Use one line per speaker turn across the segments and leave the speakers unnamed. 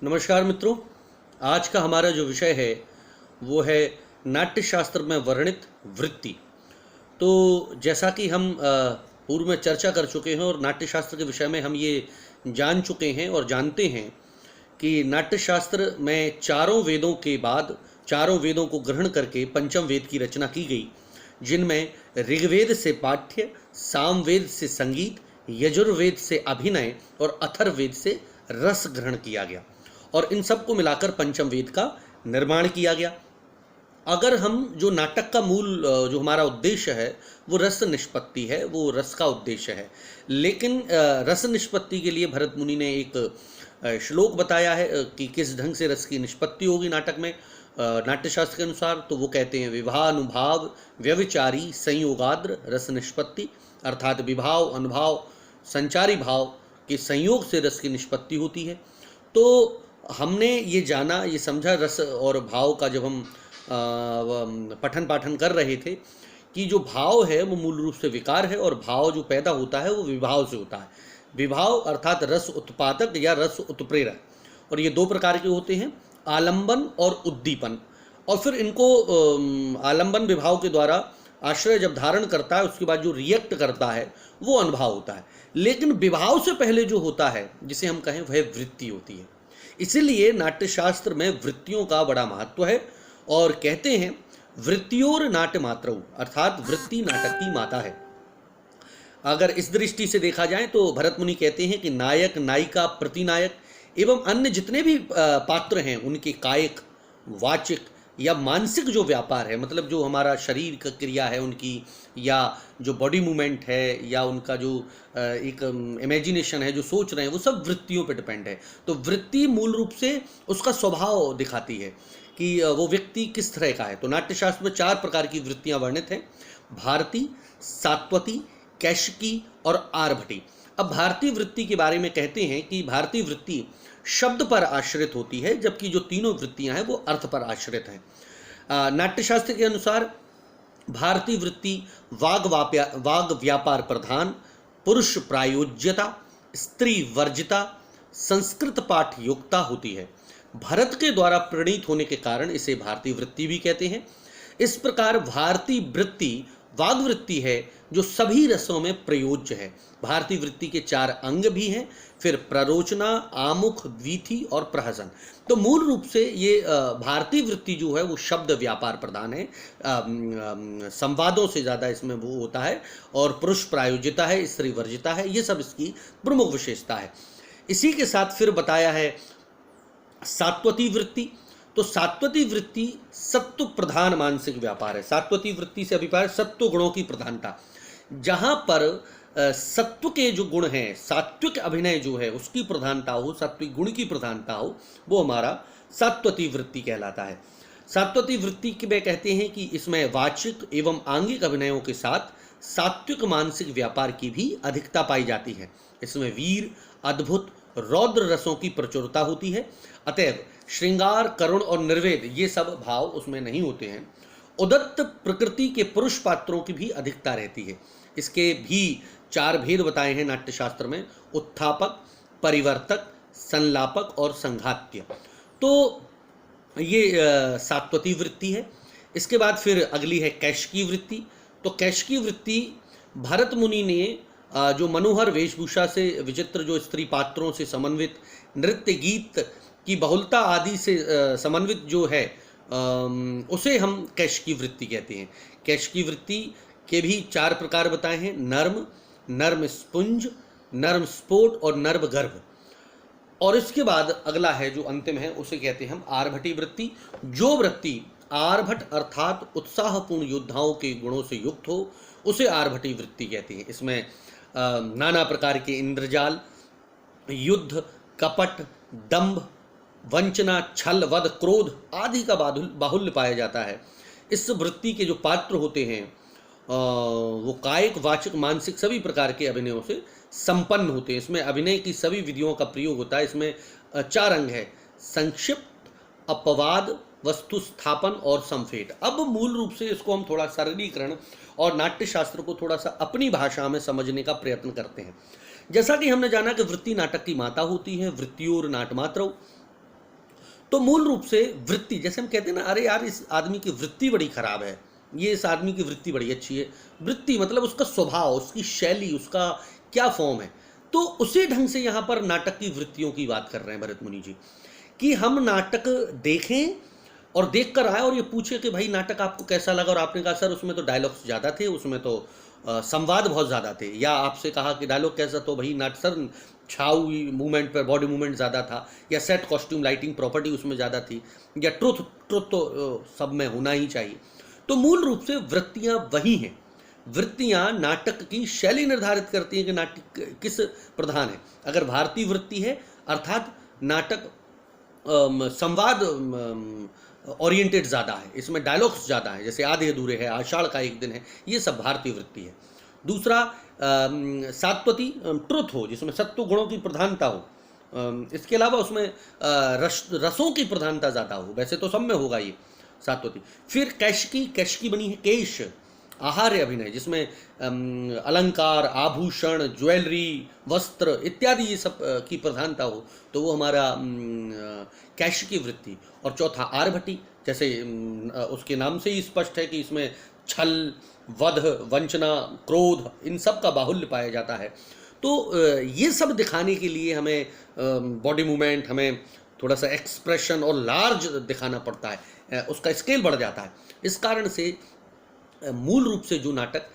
नमस्कार मित्रों। आज का हमारा जो विषय है वो है नाट्य शास्त्र में वर्णित वृत्ति। तो जैसा कि हम पूर्व में चर्चा कर चुके हैं और नाट्य शास्त्र के विषय में हम ये जान चुके हैं और जानते हैं कि नाट्य शास्त्र में चारों वेदों के बाद चारों वेदों को ग्रहण करके पंचम वेद की रचना की गई, जिनमें ऋग्वेद से पाठ्य, सामवेद से संगीत, यजुर्वेद से अभिनय और अथर्ववेद से रस ग्रहण किया गया और इन सब को मिलाकर पंचम वेद का निर्माण किया गया। अगर हम जो नाटक का मूल जो हमारा उद्देश्य है वो रस निष्पत्ति है, वो रस का उद्देश्य है, लेकिन रस निष्पत्ति के लिए भरत मुनि ने एक श्लोक बताया है कि किस ढंग से रस की निष्पत्ति होगी नाटक में नाट्यशास्त्र के अनुसार। तो वो कहते हैं विवाहानुभाव व्यविचारी संयोगाद्र रस निष्पत्ति, अर्थात विभाव अनुभाव संचारी भाव के संयोग से रस की निष्पत्ति होती है। तो हमने ये जाना, ये समझा रस और भाव का जब हम पठन पाठन कर रहे थे कि जो भाव है वो मूल रूप से विकार है और भाव जो पैदा होता है वो विभाव से होता है। विभाव अर्थात रस उत्पादक या रस उत्प्रेरक, और ये दो प्रकार के होते हैं, आलंबन और उद्दीपन। और फिर इनको आलंबन विभाव के द्वारा आश्रय जब धारण करता है उसके बाद जो रिएक्ट करता है वो अनुभाव होता है, लेकिन विभाव से पहले जो होता है जिसे हम कहें वह वृत्ति होती है। इसीलिए नाट्यशास्त्र में वृत्तियों का बड़ा महत्व है और कहते हैं वृत्तियोर नाट्य मात्रौ, अर्थात वृत्ति नाटक की माता है। अगर इस दृष्टि से देखा जाए तो भरत मुनि कहते हैं कि नायक नायिका प्रतिनायक एवं अन्य जितने भी पात्र हैं उनके कायिक वाचिक या मानसिक जो व्यापार है, मतलब जो हमारा शरीर का क्रिया है उनकी, या जो बॉडी मूवमेंट है, या उनका जो एक इमेजिनेशन है, जो सोच रहे हैं, वो सब वृत्तियों पर डिपेंड है। तो वृत्ति मूल रूप से उसका स्वभाव दिखाती है कि वो व्यक्ति किस तरह का है। तो नाट्यशास्त्र में 4 प्रकार की वृत्तियां वर्णित हैं, भारती, सात्वती, कैशिकी और आर्भटी। अब भारतीय वृत्ति के बारे में कहते हैं कि भारतीय वृत्ति शब्द पर आश्रित होती है, जबकि जो तीनों वृत्तियां हैं वो अर्थ पर आश्रित हैं। नाट्यशास्त्र के अनुसार भारतीय वृत्ति वाग व्यापार प्रधान, पुरुष प्रायोज्यता, स्त्री वर्जिता, संस्कृत पाठ योग्यता होती है। भरत के द्वारा प्रणीत होने के कारण इसे भारतीय वृत्ति भी कहते हैं। इस प्रकार भारतीय वृत्ति वाग वृत्ति है जो सभी रसों में प्रयोज्य है। भारतीय वृत्ति के 4 अंग भी हैं, फिर प्ररोचना, आमुख, द्विथि और प्रहसन। तो मूल रूप से ये भारतीय वृत्ति जो है वो शब्द व्यापार प्रधान है, संवादों से ज़्यादा इसमें वो होता है, और पुरुष प्रायोजिता है, स्त्री वर्जिता है, ये सब इसकी प्रमुख विशेषता है। इसी के साथ फिर बताया है सात्वती वृत्ति। तो सात्वती वृत्ति सत्व प्रधान मानसिक व्यापार है। सात्वती वृत्ति से अभिप्राय सत्व गुणों की प्रधानता, जहाँ पर सत्व के जो गुण हैं, सात्विक अभिनय जो है उसकी प्रधानता हो, सात्विक गुण की प्रधानता हो, वो हमारा सात्वती वृत्ति कहलाता है। सात्वती वृत्ति के में कहते हैं कि इसमें वाचिक एवं आंगिक अभिनयों के साथ सात्विक मानसिक व्यापार की भी अधिकता पाई जाती है। इसमें वीर, अद्भुत, रौद्र रसों की प्रचुरता होती है। अतएव श्रृंगार, करुण और निर्वेद ये सब भाव उसमें नहीं होते हैं। उदत्त प्रकृति के पुरुष पात्रों की भी अधिकता रहती है। इसके भी 4 भेद बताए हैं नाट्यशास्त्र में, उत्थापक, परिवर्तक, संलापक और संघात्य। तो ये सात्वती वृत्ति है। इसके बाद फिर अगली है कैशिकी वृत्ति। तो कैशिकी वृत्ति भरत मुनि ने जो मनोहर वेशभूषा से विचित्र जो स्त्री पात्रों से समन्वित, नृत्य गीत की बहुलता आदि से समन्वित जो है उसे हम कैशिकी वृत्ति कहते हैं। कैशिकी वृत्ति के भी 4 प्रकार बताए हैं, नर्म, नर्म स्पुंज, नर्म स्फोट और नर्म गर्भ। और इसके बाद अगला है जो अंतिम है उसे कहते हैं हम आर्भटी वृत्ति। जो वृत्ति आर्भट अर्थात उत्साहपूर्ण योद्धाओं के गुणों से युक्त हो उसे आर्भटी वृत्ति कहते हैं। इसमें नाना प्रकार के इंद्रजाल, युद्ध, कपट, दंभ, वंचना, छल, वध, क्रोध आदि का बाहुल्य पाया जाता है। इस वृत्ति के जो पात्र होते हैं वो कायिक, वाचिक, मानसिक सभी प्रकार के अभिनयों से संपन्न होते हैं। इसमें अभिनय की सभी विधियों का प्रयोग होता है। इसमें 4 अंग है, संक्षिप्त, अपवाद, वस्तु स्थापन और संफेट। अब मूल रूप से इसको हम थोड़ा सरलीकरण और नाट्यशास्त्र को थोड़ा सा अपनी भाषा में समझने का प्रयत्न करते हैं। जैसा कि हमने जाना कि वृत्ति नाटक की माता होती है, वृत्तियोर नाटमात्रौ, तो मूल रूप से वृत्ति, जैसे हम कहते हैं ना, अरे यार इस आदमी की वृत्ति बड़ी खराब है, ये इस आदमी की वृत्ति बड़ी अच्छी है। वृत्ति मतलब उसका स्वभाव, उसकी शैली, उसका क्या फॉर्म है। तो उसी ढंग से यहाँ पर नाटक की वृत्तियों की बात कर रहे हैं भरत मुनि जी, कि हम नाटक देखें और देख कर आए और ये पूछे कि भाई नाटक आपको कैसा लगा, और आपने कहा सर उसमें तो डायलॉग्स ज़्यादा थे, उसमें तो संवाद बहुत ज़्यादा थे, या आपसे कहा कि डायलॉग कैसा, तो भाई नाट सर छाऊ मूवमेंट पर बॉडी मूवमेंट ज़्यादा था, या सेट कॉस्ट्यूम लाइटिंग प्रॉपर्टी उसमें ज़्यादा थी, या ट्रुथ तो सब में होना ही चाहिए। तो मूल रूप से वृत्तियाँ वही हैं। वृत्तियाँ नाटक की शैली निर्धारित करती हैं कि नाटक किस प्रधान है। अगर भारतीय वृत्ति है अर्थात नाटक संवाद ओरिएंटेड ज़्यादा है, इसमें डायलॉग्स ज़्यादा है, जैसे आधे अधूरे है, आषाढ़ का एक दिन है, ये सब भारतीय वृत्ति है। दूसरा सात्वती ट्रुथ हो, जिसमें सत्व गुणों की प्रधानता हो, इसके अलावा उसमें रसों की प्रधानता ज़्यादा हो, वैसे तो सब में होगा ये सात्वती। फिर कैशिकी बनी है केश, आहार्य अभिनय, जिसमें अलंकार, आभूषण, ज्वेलरी, वस्त्र इत्यादि ये सब की प्रधानता हो, तो वो हमारा कैशिकी वृत्ति। और चौथा आर्भटी, जैसे उसके नाम से ही स्पष्ट है कि इसमें छल, वध, वंचना, क्रोध, इन सब का बाहुल्य पाया जाता है। तो ये सब दिखाने के लिए हमें बॉडी मूवमेंट, हमें थोड़ा सा एक्सप्रेशन और लार्ज दिखाना पड़ता है, उसका स्केल बढ़ जाता है। इस कारण से मूल रूप से जो नाटक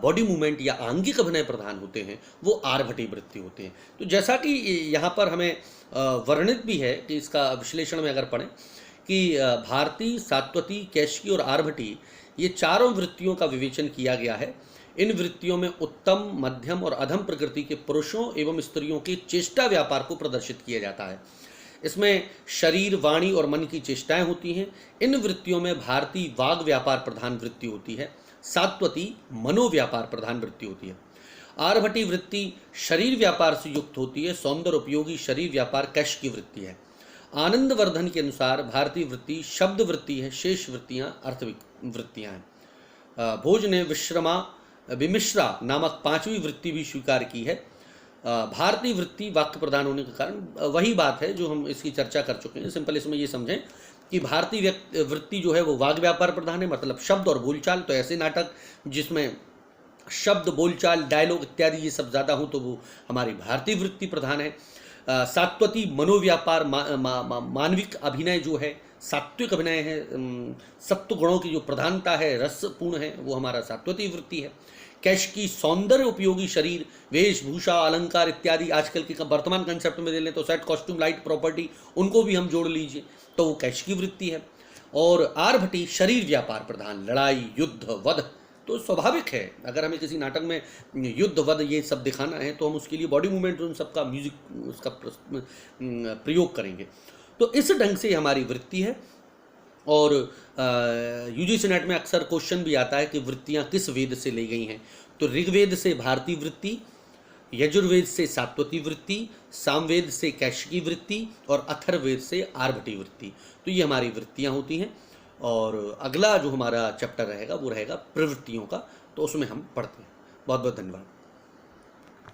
बॉडी मूवमेंट या आंगिक अभिनय प्रधान होते हैं वो आर्भटी वृत्ति होते हैं। तो जैसा कि यहाँ पर हमें वर्णित भी है कि इसका विश्लेषण में अगर पढ़ें कि भारती, सात्वती, कैशिकी और आर्भटी, ये चारों वृत्तियों का विवेचन किया गया है। इन वृत्तियों में उत्तम, मध्यम और अधम प्रकृति के पुरुषों एवं स्त्रियों के चेष्टा व्यापार को प्रदर्शित किया जाता है। इसमें शरीर, वाणी और मन की चेष्टाएं होती हैं। इन वृत्तियों में भारतीय वाग व्यापार प्रधान वृत्ति होती है, सात्वती मनोव्यापार प्रधान वृत्ति होती है। आर्भटी वृत्ति शरीर व्यापार से युक्त होती है, सौंदर्य उपयोगी शरीर व्यापार कैशिकी वृत्ति है। आनंदवर्धन के अनुसार भारतीय वृत्ति शब्द वृत्ति है, शेष वृत्तियां अर्थ वृत्तियां हैं। भोज ने विमिश्रा नामक पांचवी वृत्ति भी स्वीकार की है। भारतीय वृत्ति वाक्य प्रधान होने के कारण वही बात है जो हम इसकी चर्चा कर चुके हैं। सिंपल इसमें ये समझें कि भारतीय वृत्ति जो है वो वाग व्यापार प्रधान है, मतलब शब्द और बोलचाल। तो ऐसे नाटक जिसमें शब्द, बोलचाल, डायलॉग इत्यादि ये सब ज़्यादा हो तो वो हमारी भारतीय वृत्ति प्रधान है। सात्वती मनोव्यापार, मानविक अभिनय जो है, सात्विक अभिनय है, सत्व गुणों की जो प्रधानता है, रसपूर्ण है, वो हमारा सात्वती वृत्ति है। कैशिकी सौंदर्य उपयोगी शरीर, वेशभूषा, अलंकार इत्यादि, आजकल के वर्तमान कंसेप्ट में ले लें तो सेट, कॉस्ट्यूम, लाइट, प्रॉपर्टी, उनको भी हम जोड़ लीजिए तो वो कैशिकी वृत्ति है। और आर्भटी शरीर व्यापार प्रधान, लड़ाई, युद्ध, वध। तो स्वाभाविक है अगर हमें किसी नाटक में युद्ध, वध ये सब दिखाना है तो हम उसके लिए बॉडी मूवमेंट, उन सबका म्यूजिक, उसका प्रयोग करेंगे। तो इस ढंग से हमारी वृत्ति है। और यूजीसी नेट में अक्सर क्वेश्चन भी आता है कि वृत्तियाँ किस वेद से ली गई हैं। तो ऋग्वेद से भारतीय वृत्ति, यजुर्वेद से सात्वती वृत्ति, सामवेद से कैशिकी वृत्ति और अथर्ववेद से आर्भटी वृत्ति। तो ये हमारी वृत्तियाँ होती हैं। और अगला जो हमारा चैप्टर रहेगा वो रहेगा प्रवृत्तियों का, तो उसमें हम पढ़ते हैं। बहुत बहुत धन्यवाद।